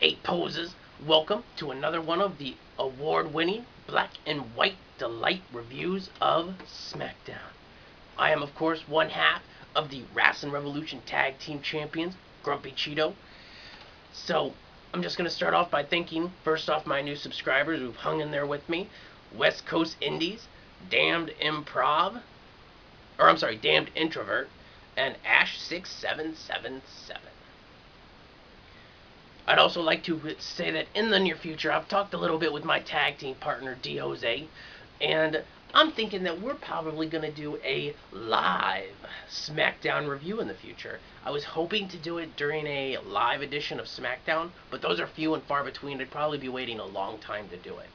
Eight poses. Welcome to another one of the award-winning black and white delight reviews of SmackDown. I am, of course, one half of the Wrestling Revolution Tag Team Champions, Grumpy Cheeto. So, I'm just going to start off by thanking, first off, my new subscribers who've hung in there with me. West Coast Indies, Damned Introvert, and Ash6777. I'd also like to say that in the near future, I've talked a little bit with my tag team partner, D. Jose, and I'm thinking that we're probably going to do a live SmackDown review in the future. I was hoping to do it during a live edition of SmackDown, but those are few and far between. I'd probably be waiting a long time to do it.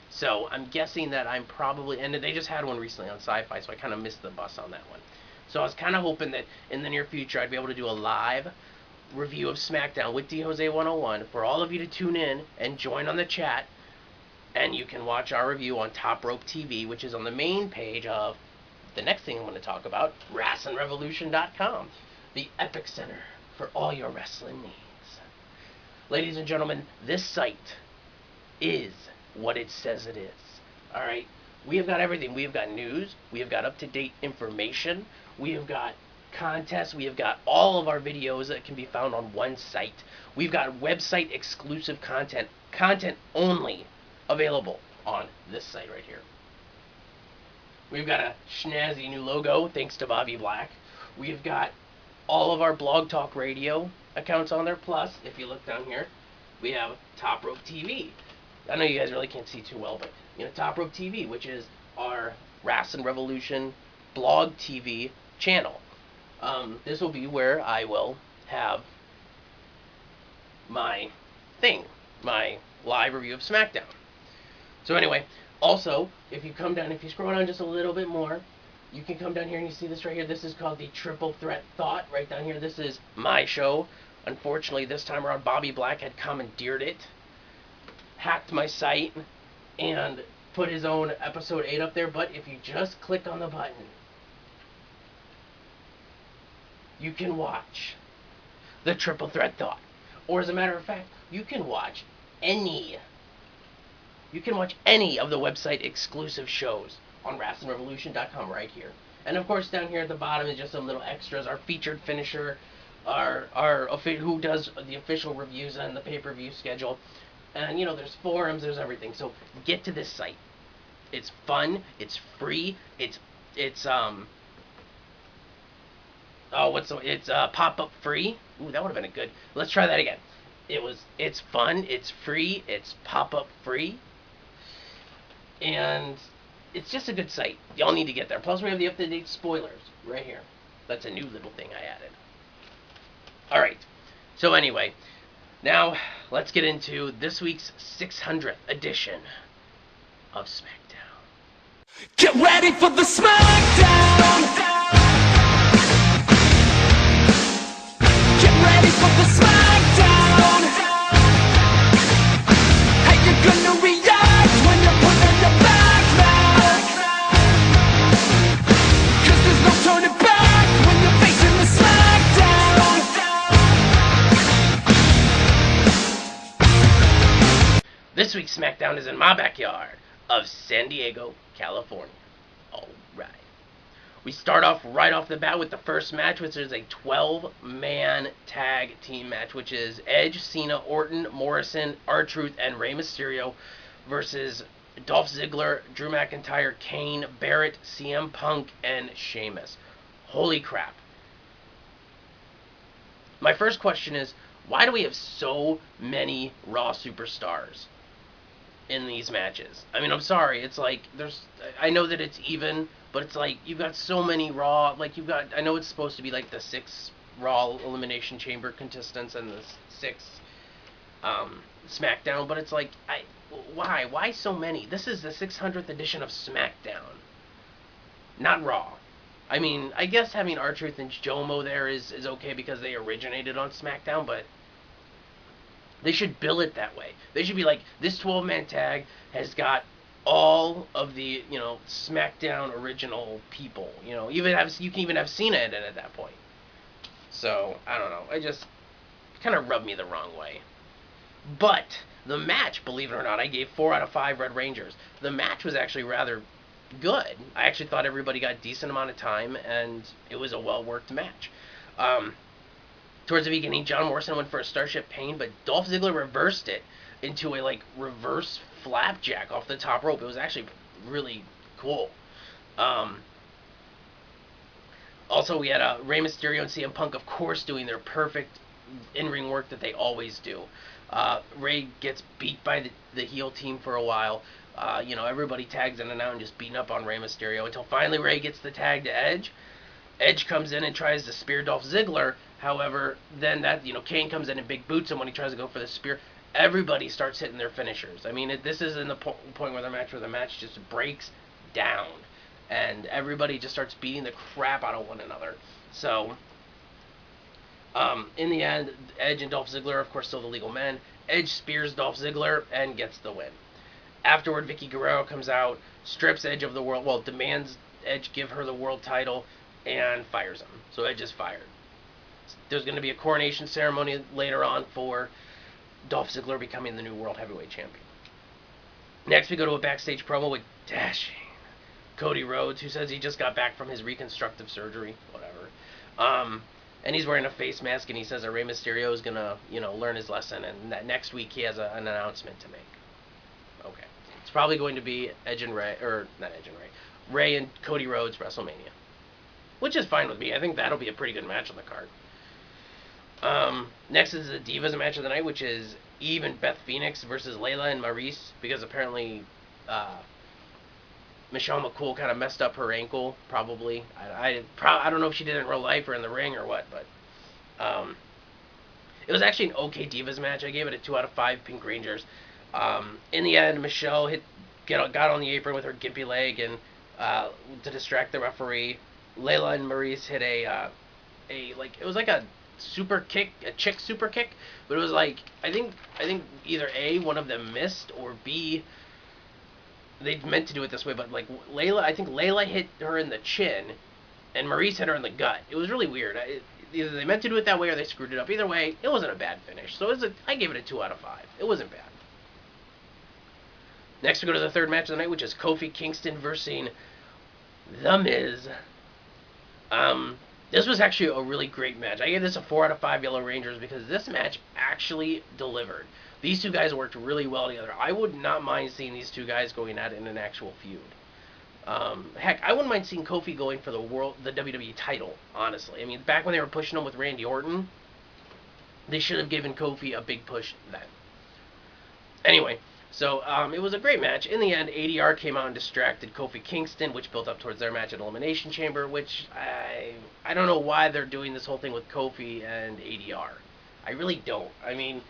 So I'm guessing that I'm probably, and they just had one recently on Sci-Fi, so I kind of missed the bus on that one. So I was kind of hoping that in the near future I'd be able to do a live review of SmackDown with D. Jose 101 for all of you to tune in and join on the chat, and you can watch our review on Top Rope TV, which is on the main page of the next thing I'm going to talk about, WrestlingRevolution.com, the epic center for all your wrestling needs. Ladies and gentlemen, this site is what it says it is. Alright, we have got everything. We have got news, we have got up-to-date information, we have got contests, we have got all of our videos that can be found on one site. We've got website exclusive content only available on this site right here. We've got a snazzy new logo thanks to Bobby Black. We've got all of our Blog Talk Radio accounts on there, plus if you look down here we have Top Rope TV. I know you guys really can't see too well, but Top Rope TV, which is our Wrestling Revolution blog TV channel. This will be where I will have my live review of SmackDown. So anyway, also, if you scroll down just a little bit more, you can come down here and you see this right here. This is called the Triple Threat Thought right down here. This is my show. Unfortunately, this time around, Bobby Black had commandeered it, hacked my site, and put his own episode 8 up there. But if you just click on the button, you can watch the Triple Threat Thought. Or as a matter of fact, you can watch any of the website exclusive shows on WrestlingRevolution.com right here. And of course down here at the bottom is just some little extras. Our featured finisher, who does the official reviews and the pay-per-view schedule. And there's forums, there's everything. So get to this site. It's fun, it's free, it's pop-up free. Ooh, that would have been a good. Let's try that again. It's fun, it's free, it's pop-up free, and it's just a good site. Y'all need to get there. Plus, we have the up-to-date spoilers right here. That's a new little thing I added. All right. So anyway, now let's get into this week's 600th edition of SmackDown. Get ready for the SmackDown. Ready for the SmackDown. How you gonna react when you're put in the back now? 'Cause there's no turning back when you're facing the SmackDown. This week's SmackDown is in my backyard of San Diego, California. Alright. We start off right off the bat with the first match, which is a 12-man tag team match, which is Edge, Cena, Orton, Morrison, R-Truth, and Rey Mysterio versus Dolph Ziggler, Drew McIntyre, Kane, Barrett, CM Punk, and Sheamus. Holy crap. My first question is, why do we have so many Raw superstars in these matches? I mean, I'm sorry, it's like, I know that it's even, but it's like, you've got so many Raw, I know it's supposed to be like the 6 Raw Elimination Chamber contestants and the 6 SmackDown, but it's like, why so many? This is the 600th edition of SmackDown, not Raw. I mean, I guess having R-Truth and Jomo there is okay because they originated on SmackDown, but they should bill it that way. They should be like, this 12-man tag has got all of the, SmackDown original people. You can even have Cena in it at that point. So, I don't know. It just kind of rubbed me the wrong way. But the match, believe it or not, I gave 4 out of 5 Red Rangers. The match was actually rather good. I actually thought everybody got a decent amount of time, and it was a well-worked match. Towards the beginning, John Morrison went for a Starship Pain, but Dolph Ziggler reversed it into a reverse flapjack off the top rope. It was actually really cool. Also, we had Rey Mysterio and CM Punk, of course, doing their perfect in-ring work that they always do. Rey gets beat by the heel team for a while. Everybody tags in and out and just beating up on Rey Mysterio until finally Rey gets the tag to Edge. Edge comes in and tries to spear Dolph Ziggler. However, then Kane comes in and big boots him when he tries to go for the spear. Everybody starts hitting their finishers. I mean, this is in the point where the match just breaks down, and everybody just starts beating the crap out of one another. So, in the end, Edge and Dolph Ziggler, of course, still the legal men. Edge spears Dolph Ziggler and gets the win. Afterward, Vicky Guerrero comes out, strips Edge of the world, demands Edge give her the world title, and fires him. So Edge is fired. There's going to be a coronation ceremony later on for Dolph Ziggler becoming the new World Heavyweight Champion. Next, we go to a backstage promo with dashing Cody Rhodes, who says he just got back from his reconstructive surgery, whatever. And he's wearing a face mask, and he says that Rey Mysterio is going to, learn his lesson, and that next week he has an announcement to make. Okay. It's probably going to be Rey and Cody Rhodes WrestleMania. Which is fine with me. I think that'll be a pretty good match on the card. Next is the Divas match of the night, which is Eve and Beth Phoenix versus Layla and Maryse, because apparently Michelle McCool kind of messed up her ankle, probably. I don't know if she did it in real life or in the ring or what, but it was actually an okay Divas match. I gave it a 2 out of 5 Pink Rangers. In the end, Michelle got on the apron with her gimpy leg and to distract the referee. Layla and Maryse hit it was like a super kick, a chick super kick, but it was I think either A, one of them missed, or B, they meant to do it this way, but I think Layla hit her in the chin, and Maryse hit her in the gut. It was really weird. Either they meant to do it that way or they screwed it up. Either way, it wasn't a bad finish. So I gave it a 2 out of 5. It wasn't bad. Next, we go to the third match of the night, which is Kofi Kingston versus The Miz. This was actually a really great match. I gave this a 4 out of 5 Yellow Rangers because this match actually delivered. These two guys worked really well together. I would not mind seeing these two guys going at it in an actual feud. Heck, I wouldn't mind seeing Kofi going for the WWE title, honestly. I mean, back when they were pushing him with Randy Orton, they should have given Kofi a big push then. Anyway, so it was a great match. In the end, ADR came out and distracted Kofi Kingston, which built up towards their match at Elimination Chamber, which I don't know why they're doing this whole thing with Kofi and ADR. I really don't. I mean,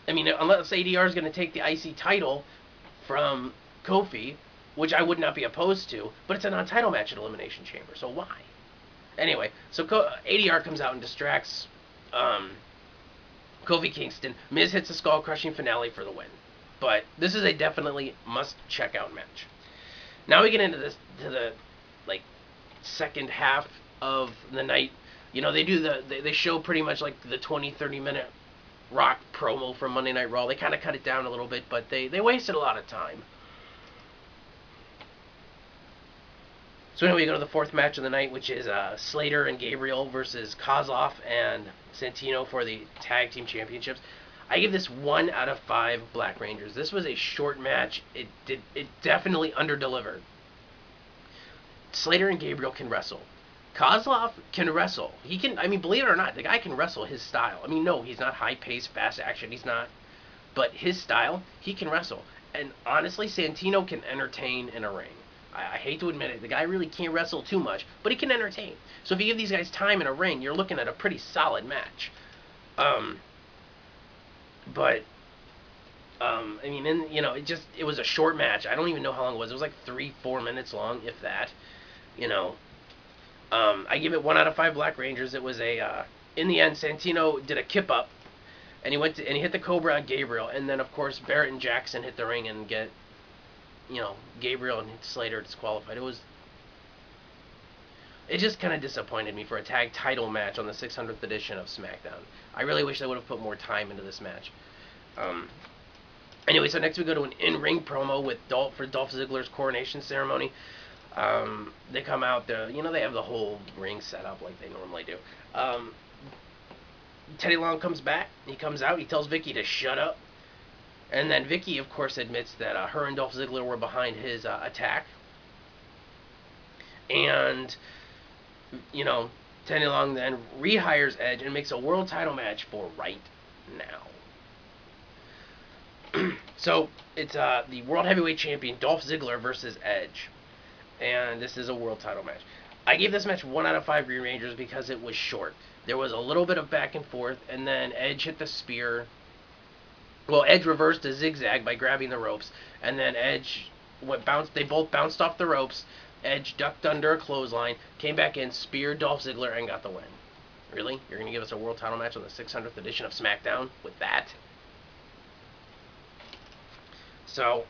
unless ADR is going to take the IC title from Kofi, which I would not be opposed to, but it's a non-title match at Elimination Chamber, so why? Anyway, so ADR comes out and distracts Kofi Kingston. Miz hits a skull-crushing finale for the win. But this is a definitely must-check-out match. Now we get into the second half of the night. They show pretty much the 20-30 minute Rock promo from Monday Night Raw. They kind of cut it down a little bit, but they wasted a lot of time. So anyway, we go to the fourth match of the night, which is Slater and Gabriel versus Kozlov and Santino for the Tag Team Championships. I give this 1 out of 5 Black Rangers. This was a short match. It definitely underdelivered. Slater and Gabriel can wrestle. Kozlov can wrestle. He can, believe it or not, the guy can wrestle his style. No, he's not high-paced, fast action. He's not. But his style, he can wrestle. And honestly, Santino can entertain in a ring. I hate to admit it, the guy really can't wrestle too much, but he can entertain. So if you give these guys time in a ring, you're looking at a pretty solid match. It was a short match. I don't even know how long it was. It was 3-4 minutes long, if that. I give it 1 out of 5 Black Rangers. It was in the end, Santino did a kip up, and he hit the Cobra on Gabriel, and then of course Barrett and Jackson hit the ring and get Gabriel and Slater disqualified. It just kind of disappointed me for a tag title match on the 600th edition of SmackDown. I really wish they would have put more time into this match. Anyway, so next we go to an in-ring promo with Dolph Ziggler's coronation ceremony. They come out, they have the whole ring set up like they normally do. Teddy Long comes back. He comes out. He tells Vicky to shut up. And then Vicky, of course, admits that her and Dolph Ziggler were behind his attack. And, Teddy Long then rehires Edge and makes a world title match for right now. So, it's the World Heavyweight Champion Dolph Ziggler versus Edge. And this is a world title match. I gave this match 1 out of 5 Green Rangers because it was short. There was a little bit of back and forth, and then Edge hit the spear. Well, Edge reversed a zigzag by grabbing the ropes, and then Edge they both bounced off the ropes. Edge ducked under a clothesline, came back in, speared Dolph Ziggler, and got the win. Really? You're going to give us a world title match on the 600th edition of SmackDown with that? So,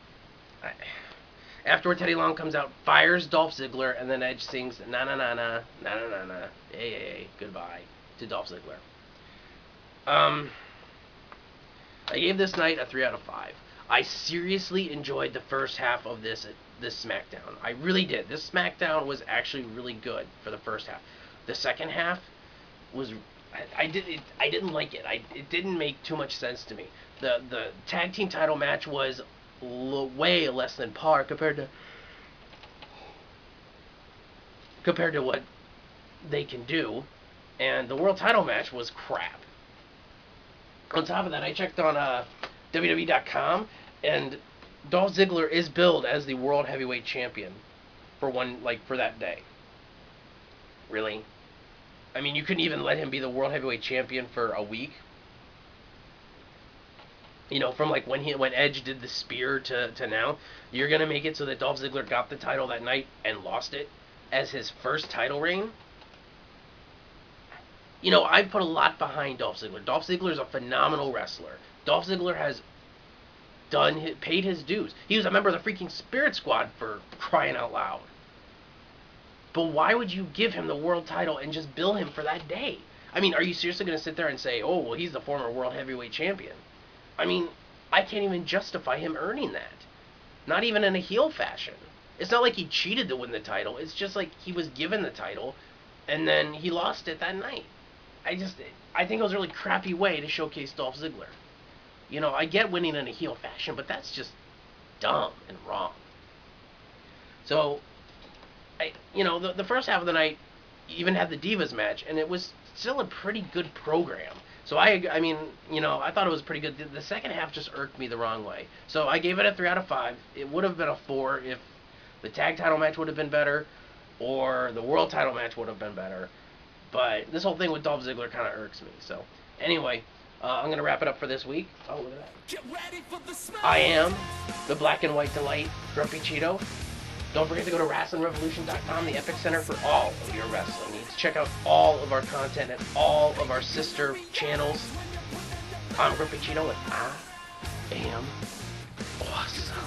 afterward, Teddy Long comes out, fires Dolph Ziggler, and then Edge sings na na na na na na na na, hey, goodbye to Dolph Ziggler. I gave this night a 3 out of 5. I seriously enjoyed the first half of this SmackDown. I really did. This SmackDown was actually really good for the first half. The second half was I didn't like it. It didn't make too much sense to me. The tag team title match was way less than par compared to what they can do, and the world title match was crap. On top of that, I checked on WWE.com, and Dolph Ziggler is billed as the World Heavyweight Champion for that day. Really? I mean, you couldn't even let him be the World Heavyweight Champion for a week. From when Edge did the spear to now, you're gonna make it so that Dolph Ziggler got the title that night and lost it as his first title reign. I put a lot behind Dolph Ziggler. Dolph Ziggler is a phenomenal wrestler. Dolph Ziggler has paid his dues. He was a member of the freaking Spirit Squad, for crying out loud. But why would you give him the world title and just bill him for that day? I mean, are you seriously going to sit there and say, oh, well, he's the former World Heavyweight Champion? I mean, I can't even justify him earning that. Not even in a heel fashion. It's not like he cheated to win the title. It's just like he was given the title, and then he lost it that night. I think it was a really crappy way to showcase Dolph Ziggler. I get winning in a heel fashion, but that's just dumb and wrong. So, the first half of the night even had the Divas match, and it was still a pretty good program. So I thought it was pretty good. The second half just irked me the wrong way. So I gave it a 3 out of 5. It would have been a 4 if the tag title match would have been better, or the world title match would have been better. But this whole thing with Dolph Ziggler kind of irks me. So anyway, I'm going to wrap it up for this week. Oh, look at that. I am the Black and White Delight, Grumpy Cheeto. Don't forget to go to WrestlingRevolution.com, the epic center for all of your wrestling needs. Check out all of our content at all of our sister channels. I'm Grumpy Cheeto, and I am awesome.